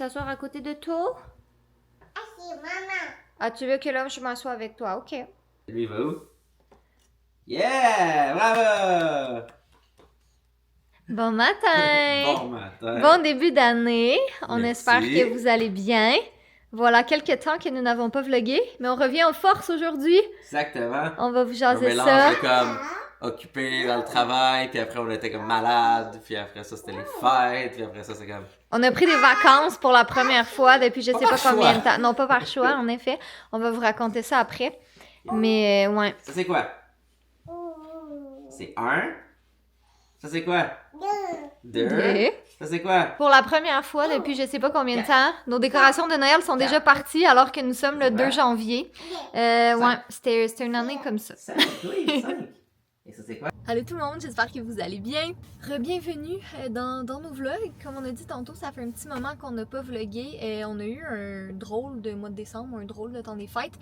s'asseoir à côté de toi? C'est maman. Ah, tu veux que là, je m'assoie avec toi? Ok. Lui, il va où? Yeah! Bravo! Bon matin! Bon matin! Bon début d'année! On Merci. espère que vous allez bien. Voilà quelques temps que nous n'avons pas vlogué, mais on revient en force aujourd'hui. Exactement. On va vous Un jaser mélange ça. de comme occupé dans le travail, puis après on était comme malade, puis après ça c'était les fêtes, puis après ça c'est comme... On a pris des vacances pour la première fois depuis je sais Pas pas par combien choix. de temps. Non, pas par choix, en effet. On va vous raconter ça après. Mais ouais. Ça c'est quoi? C'est un. Ça c'est quoi? Deux. Deux. Ça c'est quoi? Pour la première fois depuis je sais pas combien de temps, nos décorations de Noël sont déjà parties alors que nous sommes le 2 janvier. Ouais, c'était une année comme ça. 5, oui, 5. Et ça c'est quoi? Allô tout le monde, j'espère que vous allez bien. Re-bienvenue dans nos vlogs. Comme on a dit tantôt, ça fait un petit moment qu'on n'a pas vlogué. On a eu un drôle de mois de décembre, un drôle de temps des fêtes.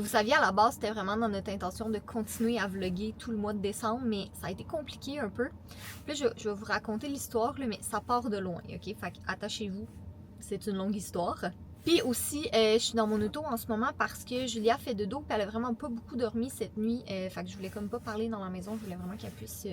Vous saviez, à la base, c'était vraiment dans notre intention de continuer à vlogger tout le mois de décembre, mais ça a été compliqué un peu. Puis là, je vais vous raconter l'histoire, mais ça part de loin, ok? Fait attachez-vous, c'est une longue histoire. Puis aussi, je suis dans mon auto en ce moment parce que Julia fait de dos puis elle a vraiment pas beaucoup dormi cette nuit. Fait que je voulais comme pas parler dans la maison, je voulais vraiment qu'elle puisse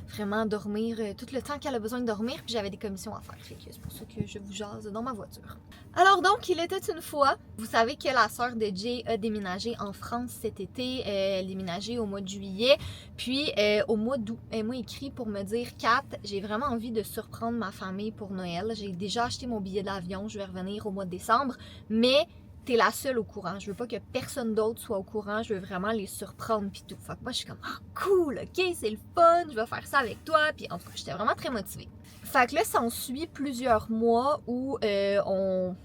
vraiment dormir tout le temps qu'elle a besoin de dormir. Puis j'avais des commissions à faire, fait que c'est pour ça que je vous jase dans ma voiture. Alors donc, il était une fois, vous savez que la sœur de Jay a déménagé en France cet été. Elle a déménagé au mois de juillet. Puis au mois d'août, elle m'a écrit pour me dire « Kat, j'ai vraiment envie de surprendre ma famille pour Noël. J'ai déjà acheté mon billet d'avion, je vais revenir au mois de décembre, mais t'es la seule au courant. Je veux pas que personne d'autre soit au courant, je veux vraiment les surprendre pis tout. » Fait que moi je suis comme « Ah cool, ok, c'est le fun, je vais faire ça avec toi. » Puis en tout cas, j'étais vraiment très motivée. Fait que là, s'ensuit plusieurs mois où on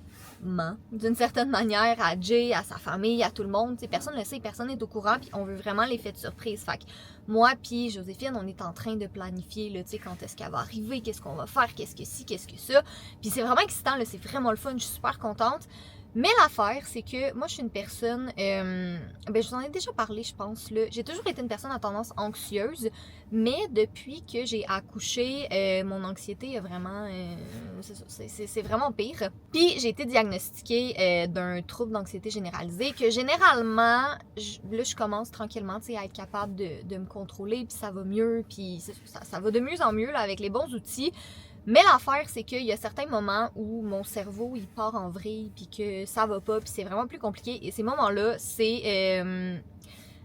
ment d'une certaine manière à Jay, à sa famille, à tout le monde. T'sais, personne ne le sait, personne n'est au courant, puis on veut vraiment l'effet de surprise. Fait que moi puis Joséphine, on est en train de planifier là, quand est-ce qu'elle va arriver, qu'est-ce qu'on va faire, qu'est-ce que ci, qu'est-ce que ça. Puis c'est vraiment excitant, là, c'est vraiment le fun, je suis super contente. Mais l'affaire, c'est que moi, je suis une personne, ben je vous en ai déjà parlé, je pense, là. J'ai toujours été une personne à tendance anxieuse, mais depuis que j'ai accouché, mon anxiété a vraiment, c'est vraiment pire. Puis j'ai été diagnostiquée d'un trouble d'anxiété généralisée que généralement, là, je commence tranquillement, tu sais, à être capable de me contrôler, puis ça va mieux, puis ça va de mieux en mieux, là, avec les bons outils. Mais l'affaire, c'est qu'il y a certains moments où mon cerveau, il part en vrille, puis que ça va pas, puis c'est vraiment plus compliqué. Et ces moments-là, c'est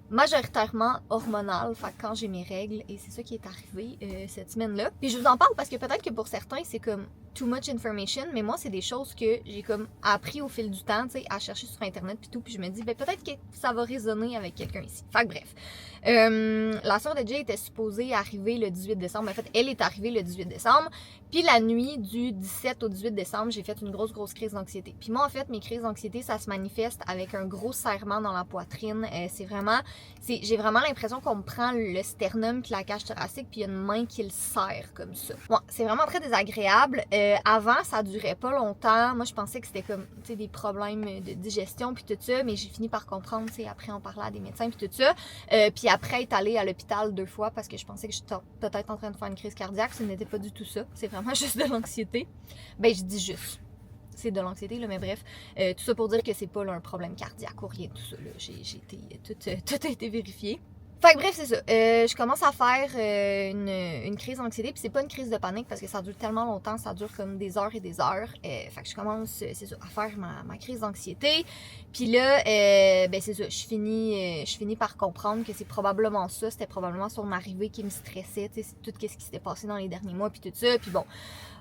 majoritairement hormonal, fait que quand j'ai mes règles, et c'est ça qui est arrivé cette semaine-là. Puis je vous en parle parce que peut-être que pour certains, c'est comme too much information, mais moi, c'est des choses que j'ai comme appris au fil du temps, tu sais, à chercher sur Internet puis tout, puis je me dis, ben peut-être que ça va résonner avec quelqu'un ici. Fait que bref. La sœur de Jay était supposée arriver le 18 décembre. En fait, elle est arrivée le 18 décembre. Puis la nuit du 17 au 18 décembre, j'ai fait une grosse crise d'anxiété. Puis moi, en fait, mes crises d'anxiété, ça se manifeste avec un gros serrement dans la poitrine. J'ai vraiment l'impression qu'on me prend le sternum puis la cage thoracique puis il y a une main qui le serre comme ça. Bon, c'est vraiment très désagréable. Avant, ça durait pas longtemps. Moi, je pensais que c'était comme, tu sais, des problèmes de digestion puis tout ça, mais j'ai fini par comprendre, tu sais, après on parlait à des médecins puis tout ça. Puis après être allée à l'hôpital 2 fois parce que je pensais que j'étais peut-être en train de faire une crise cardiaque. Ce n'était pas du tout ça. C'est vraiment juste de l'anxiété. Ben, je dis juste. C'est de l'anxiété, là, mais bref. Tout ça pour dire que c'est pas là, un problème cardiaque ou rien, tout ça. Là. Tout a été vérifié. Fait que bref, c'est ça. Je commence à faire une crise d'anxiété, puis c'est pas une crise de panique parce que ça dure tellement longtemps, ça dure comme des heures et des heures. Fait que je commence, c'est ça, à faire ma crise d'anxiété. Puis là, ben c'est ça, je finis par comprendre que c'est probablement ça, c'était probablement son arrivée qui me stressait, tu sais, tout ce qui s'était passé dans les derniers mois, puis tout ça. Puis bon,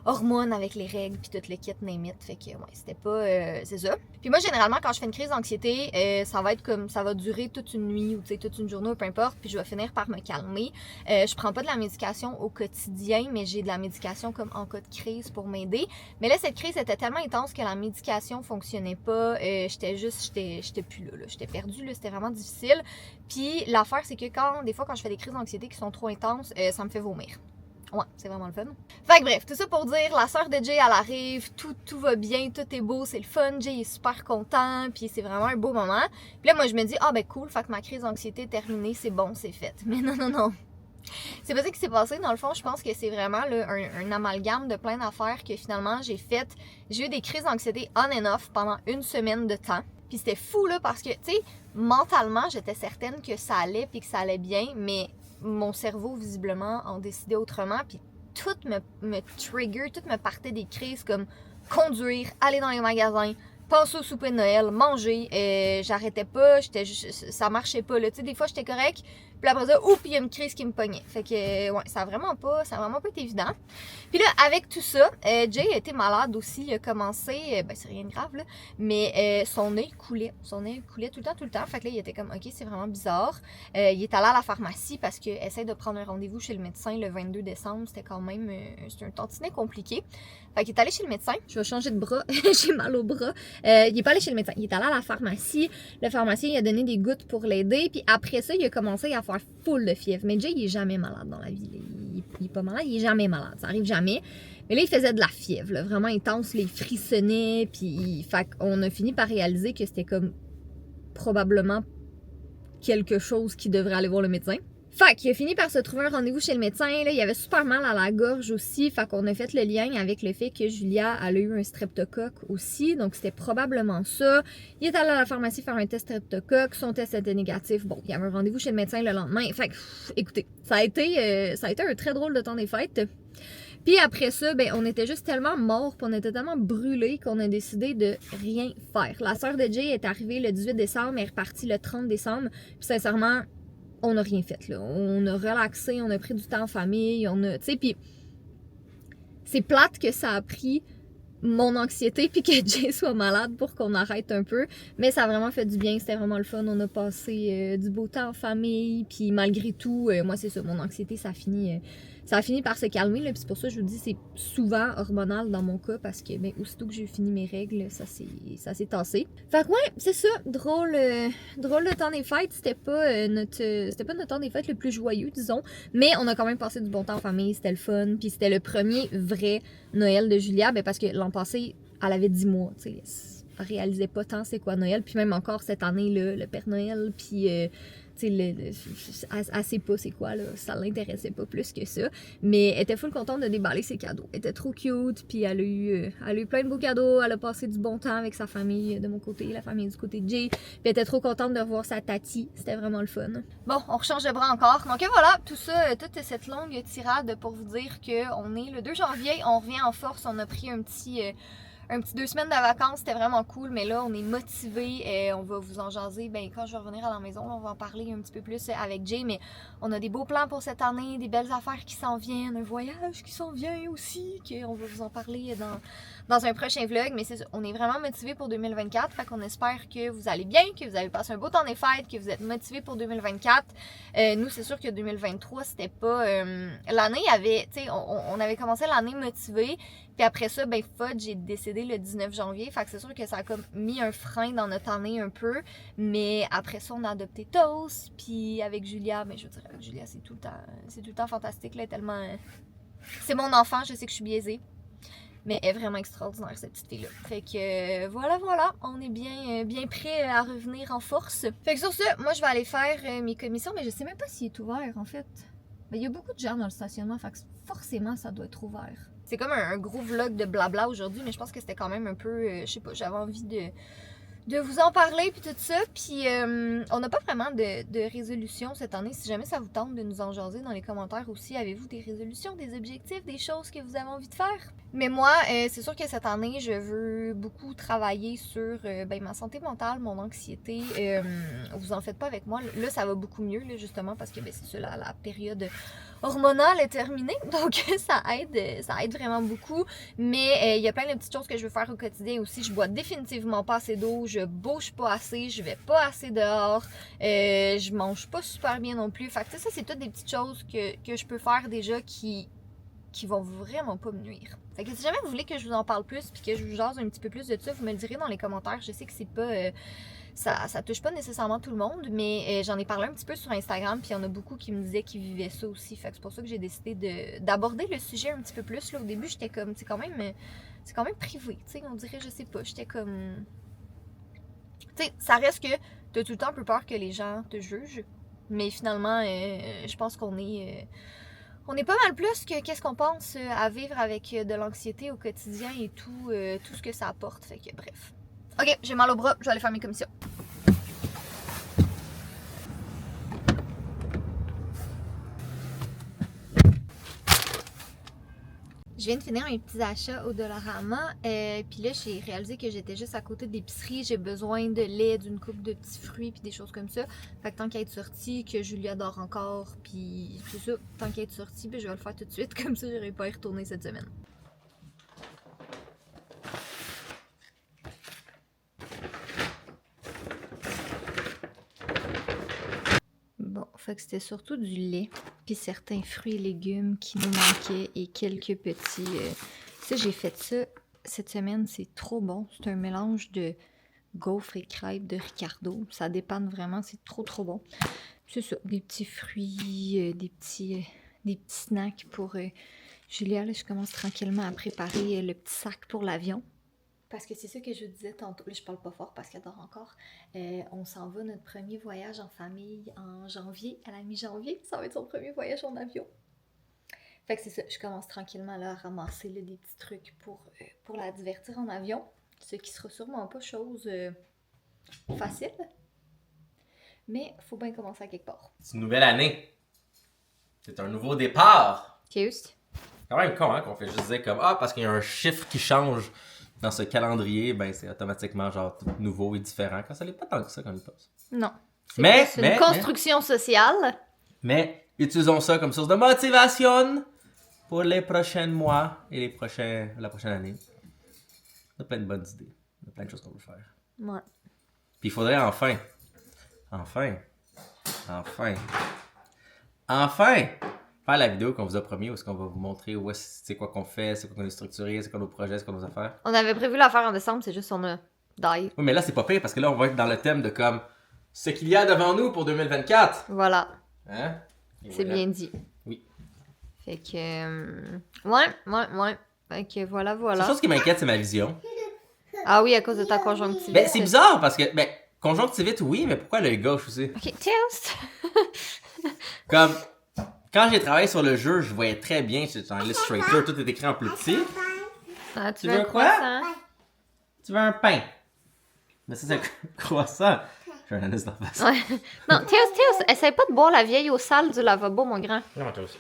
hormones avec les règles puis tout le kit name it, fait que ouais, c'était pas c'est ça. Puis moi généralement quand je fais une crise d'anxiété, ça va être comme ça va durer toute une nuit ou tu sais toute une journée ou peu importe, puis je vais finir par me calmer. Je prends pas de la médication au quotidien, mais j'ai de la médication comme en cas de crise pour m'aider. Mais là cette crise était tellement intense que la médication fonctionnait pas, j'étais plus là, j'étais perdue là, c'était vraiment difficile. Puis l'affaire c'est que des fois quand je fais des crises d'anxiété qui sont trop intenses, ça me fait vomir. Ouais, c'est vraiment le fun. Fait que bref, tout ça pour dire, la sœur de Jay, elle arrive, tout va bien, tout est beau, c'est le fun, Jay est super content, puis c'est vraiment un beau moment. Puis là, moi, je me dis, ah ben cool, fait que ma crise d'anxiété est terminée, c'est bon, c'est fait. Mais non. C'est pas ça qui s'est passé, dans le fond, je pense que c'est vraiment là, un amalgame de plein d'affaires que finalement j'ai faites. J'ai eu des crises d'anxiété on and off pendant une semaine de temps. Puis c'était fou là parce que, tu sais, mentalement, j'étais certaine que ça allait puis que ça allait bien, mais mon cerveau, visiblement, en décidait autrement. Puis tout me trigger, tout me partait des crises comme conduire, aller dans les magasins, penser au souper de Noël, manger, j'arrêtais pas, ça marchait pas là, tu sais, des fois j'étais correct, puis après ça, oups, il y a une crise qui me pognait. Fait que, ouais, ça a vraiment pas été évident. Puis là, avec tout ça, Jay a été malade aussi, il a commencé, ben c'est rien de grave là, mais son œil coulait tout le temps, fait que là, il était comme, ok, c'est vraiment bizarre. Il est allé à la pharmacie parce qu'il essaie de prendre un rendez-vous chez le médecin le 22 décembre, c'était quand même, c'était un tantinet compliqué. Fait qu'il est allé chez le médecin, je vais changer de bras, j'ai mal au bras. Il est pas allé chez le médecin, il est allé à la pharmacie. Le pharmacien il a donné des gouttes pour l'aider. Puis après ça, il a commencé à faire full de fièvre. Mais Jay, il est jamais malade dans la vie. Il est pas malade, il est jamais malade. Ça arrive jamais. Mais là, il faisait de la fièvre, là, vraiment intense. Là, il frissonnait. Puis fait qu'on a fini par réaliser que c'était comme probablement quelque chose qui devrait aller voir le médecin. Fait qu'il a fini par se trouver un rendez-vous chez le médecin. Là, il avait super mal à la gorge aussi. Fait qu'on a fait le lien avec le fait que Julia elle a eu un streptocoque aussi. Donc, c'était probablement ça. Il est allé à la pharmacie faire un test streptocoque. Son test était négatif. Bon, il y avait un rendez-vous chez le médecin le lendemain. Fait que, écoutez, ça a été un très drôle de temps des fêtes. Puis après ça, ben, on était juste tellement morts, puis on était tellement brûlés qu'on a décidé de rien faire. La sœur de Jay est arrivée le 18 décembre, elle est repartie le 30 décembre. Puis sincèrement, on n'a rien fait, là. On a relaxé, on a pris du temps en famille, tu sais, puis c'est plate que ça a pris mon anxiété puis que Jay soit malade pour qu'on arrête un peu, mais ça a vraiment fait du bien, c'était vraiment le fun, on a passé du beau temps en famille, puis malgré tout, moi c'est ça, mon anxiété ça a fini par se calmer, là, puis c'est pour ça que je vous dis c'est souvent hormonal dans mon cas, parce que ben, aussitôt que j'ai fini mes règles, ça s'est tassé. Fait que ouais, c'est ça, drôle de temps des fêtes, c'était pas notre temps des fêtes le plus joyeux, disons, mais on a quand même passé du bon temps en famille, c'était le fun, puis c'était le premier vrai Noël de Julia, ben parce que l'an passé, elle avait 10 mois, tu sais, elle réalisait pas tant c'est quoi Noël, puis même encore cette année-là, le Père Noël, puis tu sais, elle sait pas c'est quoi, là, ça l'intéressait pas plus que ça, mais elle était full contente de déballer ses cadeaux, elle était trop cute, puis elle a eu plein de beaux cadeaux, elle a passé du bon temps avec sa famille de mon côté, la famille du côté de Jay, puis elle était trop contente de revoir sa tati, c'était vraiment le fun. Bon, on rechange de bras encore, donc voilà, tout ça, toute cette longue tirade pour vous dire qu'on est le 2 janvier, on revient en force, on a pris un petit 2 semaines de vacances, c'était vraiment cool, mais là, on est motivés, on va vous en jaser, ben quand je vais revenir à la maison, on va en parler un petit peu plus avec Jay, mais on a des beaux plans pour cette année, des belles affaires qui s'en viennent, un voyage qui s'en vient aussi, qu'on va vous en parler dans un prochain vlog, mais c'est ça, on est vraiment motivés pour 2024, fait qu'on espère que vous allez bien, que vous avez passé un beau temps des fêtes, que vous êtes motivés pour 2024. Nous, c'est sûr que 2023, c'était pas... l'année avait, tu sais, on avait commencé l'année motivée, puis après ça, ben Fudge est décédé le 19 janvier, fait que c'est sûr que ça a comme mis un frein dans notre année un peu, mais après ça, on a adopté Toast, puis avec Julia, ben je veux dire, avec Julia, c'est tout le temps fantastique, là, tellement... c'est mon enfant, je sais que je suis biaisée, mais elle est vraiment extraordinaire, cette petite fille-là. Fait que voilà, on est bien prêt à revenir en force. Fait que sur ce, moi je vais aller faire mes commissions, mais je sais même pas s'il est ouvert en fait. Ben, il y a beaucoup de gens dans le stationnement, fait que forcément ça doit être ouvert. C'est comme un gros vlog de blabla aujourd'hui, mais je pense que c'était quand même un peu, je sais pas, j'avais envie de vous en parler puis tout ça, puis on n'a pas vraiment de résolution cette année. Si jamais ça vous tente de nous en jaser dans les commentaires aussi, avez-vous des résolutions, des objectifs, des choses que vous avez envie de faire? Mais moi, c'est sûr que cette année, je veux beaucoup travailler sur ben, ma santé mentale, mon anxiété. Vous en faites pas avec moi. Là, ça va beaucoup mieux, là, justement, parce que ben, c'est ça, la période hormonale est terminée. Donc, ça aide vraiment beaucoup. Mais il y a plein de petites choses que je veux faire au quotidien aussi. Je bois définitivement pas assez d'eau. Je bouge pas assez. Je vais pas assez dehors. Je mange pas super bien non plus. Fait que ça, c'est toutes des petites choses que je peux faire déjà qui vont vraiment pas me nuire. Fait que si jamais vous voulez que je vous en parle plus puis que je vous jase un petit peu plus de ça, vous me le direz dans les commentaires. Je sais que c'est pas... ça touche pas nécessairement tout le monde, mais j'en ai parlé un petit peu sur Instagram, puis il y en a beaucoup qui me disaient qu'ils vivaient ça aussi. Fait que c'est pour ça que j'ai décidé d'aborder le sujet un petit peu plus. Là, au début, j'étais comme... C'est quand même privé, tu sais, on dirait, je sais pas, j'étais comme... Tu sais, ça reste que t'as tout le temps un peu peur que les gens te jugent, Mais finalement, je pense qu'on est pas mal plus que qu'est-ce qu'on pense à vivre avec de l'anxiété au quotidien et tout ce que ça apporte. Fait que bref. Ok, j'ai mal au bras, je vais aller faire mes commissions. Je viens de finir mes petits achats au Dollarama, puis là j'ai réalisé que j'étais juste à côté de l'épicerie, j'ai besoin de lait, d'une coupe de petits fruits puis des choses comme ça. Fait que tant qu'à être sortie, que Julia dort encore, puis tout ça, tant qu'à être sortie, ben je vais le faire tout de suite, comme ça j'aurai pas à y retourner cette semaine. Bon, fait que c'était surtout du lait, puis certains fruits et légumes qui nous manquaient et quelques petits... Ça, j'ai fait ça cette semaine, c'est trop bon. C'est un mélange de gaufres et crêpes de Ricardo. Ça dépanne vraiment, c'est trop bon. C'est ça, des petits fruits, des petits snacks pour Julia. Là, je commence tranquillement à préparer le petit sac pour l'avion. Parce que c'est ça que je vous disais tantôt. Là, je parle pas fort parce qu'elle dort encore. On s'en va notre premier voyage en famille en janvier, à la mi-janvier. Ça va être son premier voyage en avion. Fait que c'est ça, je commence tranquillement là, à ramasser là, des petits trucs pour la divertir en avion. Ce qui sera sûrement pas chose facile. Mais faut bien commencer à quelque part. C'est une nouvelle année. C'est un nouveau départ. Juste. C'est quand même con, hein, qu'on fait juste dire comme parce qu'il y a un chiffre qui change dans ce calendrier, ben c'est automatiquement genre tout nouveau et différent. Quand ça l'est pas tant que ça quand il passe. Non. Mais C'est une construction sociale. Mais utilisons ça comme source de motivation pour les prochains mois et la prochaine année. On a plein de bonnes idées. On a plein de choses qu'on veut faire. Ouais. Puis il faudrait enfin faire la vidéo qu'on vous a promis où est-ce qu'on va vous montrer où c'est quoi qu'on fait, c'est quoi qu'on est structuré, c'est quoi nos projets, c'est quoi nos affaires. On avait prévu la faire en décembre, c'est juste on a die. Oui, mais là c'est pas pire parce que là on va être dans le thème de comme ce qu'il y a devant nous pour 2024. Voilà. Hein? Et C'est voilà. bien dit. Oui. Fait que... Ouais. Fait que voilà. La chose qui m'inquiète, c'est ma vision. Ah oui, à cause de ta conjonctivite. Ben, c'est bizarre parce que, conjonctivite, oui, mais pourquoi l'œil gauche aussi? Ok, test! Comme, quand j'ai travaillé sur le jeu, je voyais très bien, c'est un Illustrator, tout est écrit en plus petit. Ah, Tu veux quoi? Tu veux un pain? Mais ça, c'est un croissant. J'ai un anus dans la face. Ouais. Non, Théos, essaye pas de boire la vieille eau sale du lavabo, mon grand. Non, toi aussi.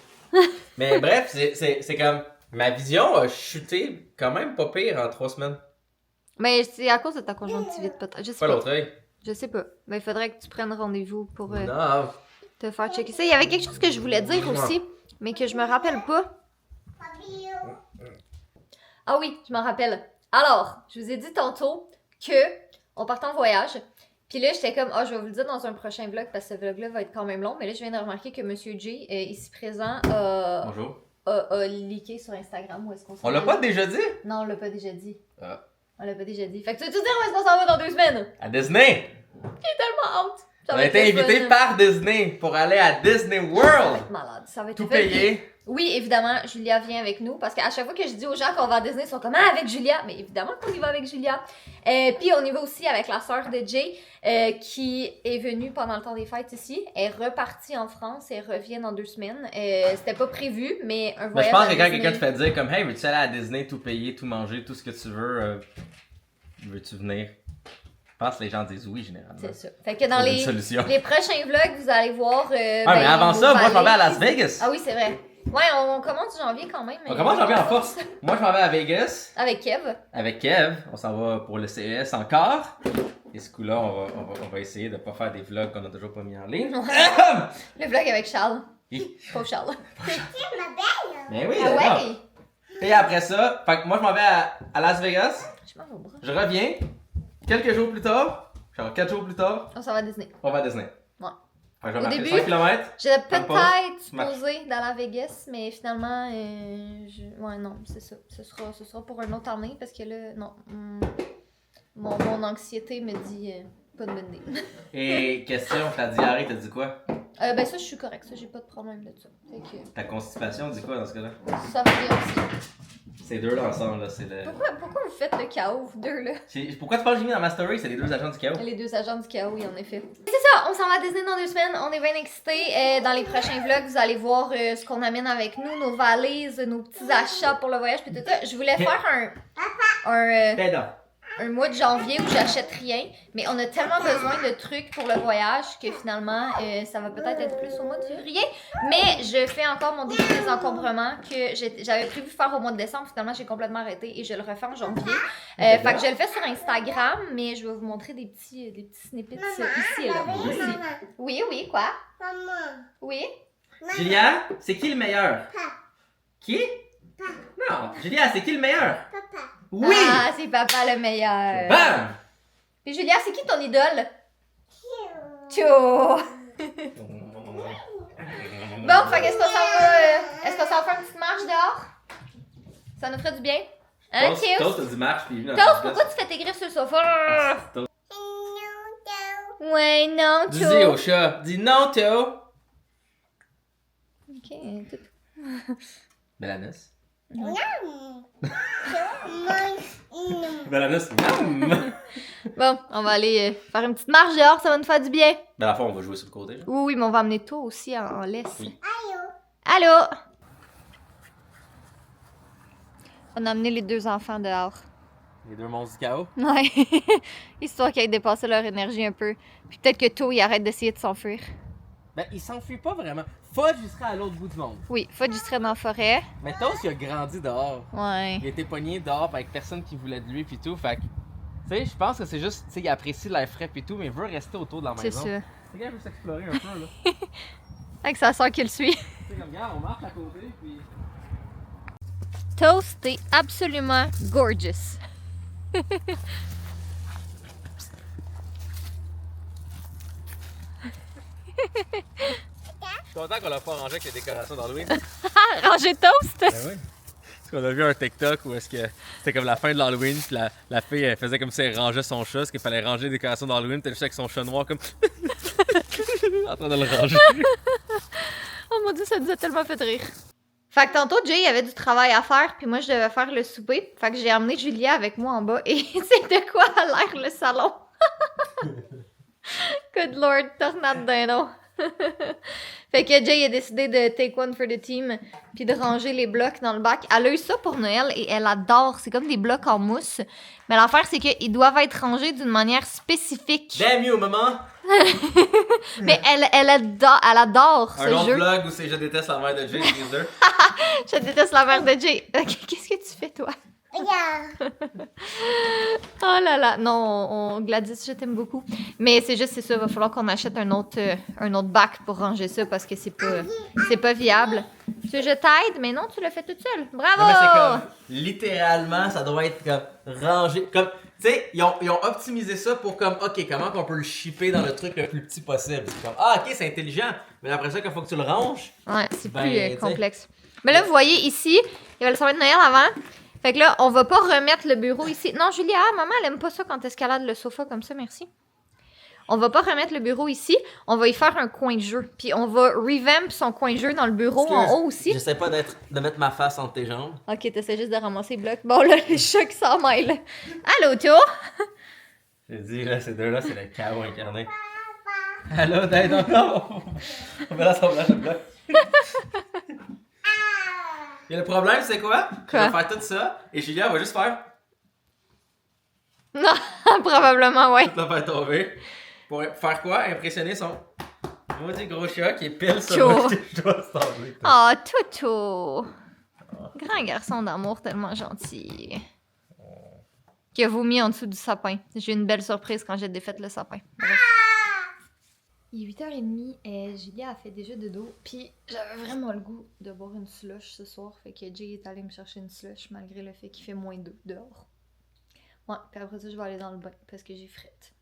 Mais bref, c'est comme, ma vision a chuté quand même pas pire en 3 semaines. Mais c'est à cause de ta conjonctivite, peut-être. Je sais Pas pas. l'autre œil. Je sais pas. Mais il faudrait que tu prennes rendez-vous pour Non. te faire checker ça. Il y avait quelque chose que je voulais dire aussi, mais que je me rappelle pas. Ah oui, je m'en rappelle. Alors, je vous ai dit tantôt que on partait en voyage. Puis là, j'étais comme, je vais vous le dire dans un prochain vlog parce que ce vlog-là va être quand même long. Mais là, je viens de remarquer que Monsieur J, ici présent, Bonjour. a leaké sur Instagram. Où est-ce qu'on s'en On l'a va? pas déjà dit? Non, on l'a pas déjà dit. Ah. On l'a pas déjà dit. Fait que tu veux-tu dire où est-ce qu'on s'en va dans 2 semaines? À Disney! J'ai tellement hâte. Ça On va a être été le invité fun. par Disney pour aller à Disney Ça va World! être malade. Ça va être Tout le fun. payé. Oui, évidemment, Julia vient avec nous parce qu'à chaque fois que je dis aux gens qu'on va à Disney, ils sont comme avec Julia. Mais évidemment qu'on y va avec Julia. Puis on y va aussi avec la sœur de Jay qui est venue pendant le temps des fêtes ici. Elle est repartie en France et elle revient dans 2 semaines. C'était pas prévu, mais un Mais voyage je pense à que quand Disney- quelqu'un te fait dire comme hey, veux-tu aller à Disney, tout payer, tout manger, tout ce que tu veux, veux-tu venir? Je pense que les gens disent oui généralement. C'est ça. Fait que dans C'est une les solution. prochains vlogs, vous allez voir. Mais avant ça, moi je m'en vais à Las Vegas. Ah oui, c'est vrai. Ouais, on commence janvier quand même. On commence janvier en force. Moi je m'en vais à Vegas Avec Kev. avec Kev. On s'en va pour le CES encore. Et ce coup-là, on va essayer de pas faire des vlogs qu'on a toujours pas mis en ligne. Le vlog avec Charles. Hi. Pauvre Charles. Mais oui, Ah d'accord. ouais? Et après ça, fait que moi je m'en vais à Las Vegas. Je m'en vais au bras. Je reviens. Quelques jours plus tard, genre 4 jours plus tard, On s'en va à Disney. on va à Disney. Ouais. Fait que je vais Au marcher début, 5 km. J'étais Comme pause, peut-être marche. supposée d'aller à Vegas, mais finalement, ouais, non, c'est ça. Ce sera pour une autre année parce que là, non. Mon anxiété me dit pas de bonne idée. Et question, ta diarrhée, t'as dit quoi? Ben ça, je suis correcte. Ça, j'ai pas de problème de ça. Fait que Ta constipation dit quoi dans ce cas-là? ça va bien aussi. Ces deux-là ensemble, là, c'est le... Pourquoi vous faites le chaos, vous deux, là? Pourquoi tu penses que j'ai mis dans ma story? C'est les deux agents du chaos. Les deux agents du chaos, oui, en effet. C'est ça, on s'en va à Disney dans 2 semaines. On est bien excités. Dans les prochains vlogs, vous allez voir ce qu'on amène avec nous, nos valises, nos petits achats pour le voyage, puis tout ça. Je voulais faire un mois de janvier où j'achète rien, mais on a tellement besoin de trucs pour le voyage que finalement, ça va peut-être être plus au mois de février. Mais je fais encore mon défi des encombrements que j'avais prévu faire au mois de décembre. Finalement, j'ai complètement arrêté et je le refais en janvier. Fait que je le fais sur Instagram, mais je vais vous montrer des petits snippets ici et là. Maman. Ici. Oui, quoi? Maman. Oui? Julia, c'est qui le meilleur? Qui? Non, Julia, c'est qui le meilleur? Papa. Oui! Ah, c'est papa le meilleur. Bam! Puis Julia, c'est qui ton idole? Tio! Bon, fait qu'est-ce qu'on s'en va? Est-ce qu'on s'en fait une petite marche dehors? Ça nous ferait du bien? Hein, Tio? Toast, t'as dit marche, puis Toast, pourquoi tu fais tes griffes sur le sofa? Ouais, non, Tio. Dis au chat. Dis non, Théo. Ok, tout. Belanos. Yum. Belanos, miam! Bon, on va aller faire une petite marche dehors, ça va nous faire du bien. Ben, à la fin, on va jouer sur le côté. Là. Oui, mais on va amener toi aussi en laisse. Oui. Allô? On a amené les deux enfants dehors. Les deux monstres du chaos. Ouais. Histoire qu'ils aient dépassé leur énergie un peu. Puis peut-être que Tôt, il arrête d'essayer de s'enfuir. Ben, il s'enfuit pas vraiment. Fudge, il serait à l'autre bout du monde. Oui, Fudge, il serait dans la forêt. Mais Toast, il a grandi dehors. Ouais. Il était pogné dehors avec personne qui voulait de lui pis tout. Fait que, tu sais, je pense que c'est juste, tu sais, il apprécie l'air frais pis tout, mais il veut rester autour de la C'est maison. ça. C'est qu'il veut s'explorer un peu, là. Avec sa soeur qui le suit. Tu sais, comme, regarde, on marche à côté pis. Toast est absolument gorgeous. Je suis content qu'on l'a pas rangé avec les décorations d'Halloween. Ah, ranger Toast? Ben oui. Parce qu'on a vu un TikTok où est-ce que c'était comme la fin de l'Halloween, puis la fille elle faisait comme si elle rangeait son chat, parce qu'il fallait ranger les décorations d'Halloween, t'es juste avec son chat noir comme en train de le ranger. Oh mon dieu, ça nous a tellement fait rire. Fait que tantôt, Jay avait du travail à faire, puis moi, je devais faire le souper. Fait que j'ai amené Julia avec moi en bas, et c'est de quoi a l'air le salon. Good lord, tornade dindon. Fait que Jay a décidé de take one for the team, puis de ranger les blocs dans le bac. Elle a eu ça pour Noël, et elle adore. C'est comme des blocs en mousse. Mais l'affaire, c'est qu'ils doivent être rangés d'une manière spécifique. Damn you, maman! Mais elle adore ce Un autre jeu. vlog où c'est Je déteste la mère de Jay Teaser. Je déteste la mère de Jay. Qu'est-ce que tu fais, toi? Yeah. Oh là là. Non, Gladys, je t'aime beaucoup. Mais c'est juste, c'est ça. Il va falloir qu'on achète un autre bac pour ranger ça parce que c'est pas viable. Tu veux que je t'aide? Mais non, tu le fais toute seule. Bravo! Non, mais c'est comme, littéralement, ça doit être comme rangé. Comme, tu sais, ils ont optimisé ça pour comme, ok, comment qu'on peut le shipper dans le truc le plus petit possible. C'est comme, ah, ok, c'est intelligent. Mais après ça, quand faut que tu le ranges, Ouais, c'est Ben, plus t'sais. complexe. Mais là, vous voyez ici, il y avait le sapin de Noël avant. Fait que là, on va pas remettre le bureau ici. Non, Julia, maman, elle aime pas ça quand t'escalades le sofa comme ça, merci. On va pas remettre le bureau ici. On va y faire un coin de jeu. Puis on va revamp son coin de jeu dans le bureau en haut aussi. j'essaie pas de mettre ma face entre tes jambes. Ok, t'essaies juste de ramasser les blocs. Bon, là, les chats qui s'en mêlent. Allô, Théo? J'ai dit, là, ces deux-là, c'est le chaos incarné. Allô, Dad, non! On va l'assemblage de blocs. Et le problème, c'est quoi? Je vais faire tout ça, et Julia va juste faire. Non, probablement, ouais. Tout la faire tomber. Pour faire quoi? Impressionner son maudit gros chat qui est pile sur Tcho. le je dois assembler. Oh, Toto! Grand garçon d'amour tellement gentil. Qui a vomi en dessous du sapin. J'ai eu une belle surprise quand j'ai défait le sapin. Bref. Il est 8h30, Julia a fait déjà de dos, puis j'avais vraiment le goût de boire une slush ce soir, fait que Jay est allé me chercher une slush malgré le fait qu'il fait moins 2 dehors. Ouais, puis après ça, je vais aller dans le bain parce que j'ai frette.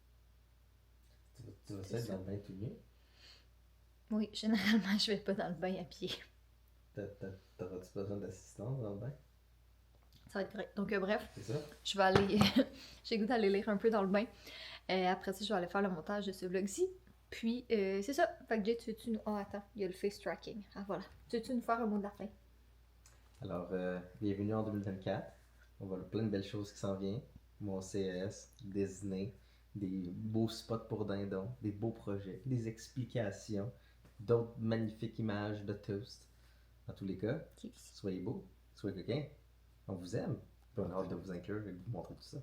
Tu vas essayer dans le bain tout nu? Oui, généralement, je vais pas dans le bain à pied. T'auras-tu besoin d'assistance dans le bain? Ça va être correct. Donc, bref, C'est ça? je vais aller. J'ai le goût d'aller lire un peu dans le bain. Après ça, je vais aller faire le montage de ce vlog-ci. Puis, c'est ça. Fait que Jay, tu veux-tu nous. Oh, attends, il y a le face tracking. Ah, voilà. Tu veux-tu nous faire un mot de la fin? Alors, bienvenue en 2024. On va avoir plein de belles choses qui s'en viennent. Mon CES, Disney, des beaux spots pour dindon, des beaux projets, des explications, d'autres magnifiques images de toast. Dans tous les cas, soyez beaux, soyez coquins. On vous aime. On a hâte de vous inclure et de vous montrer tout ça.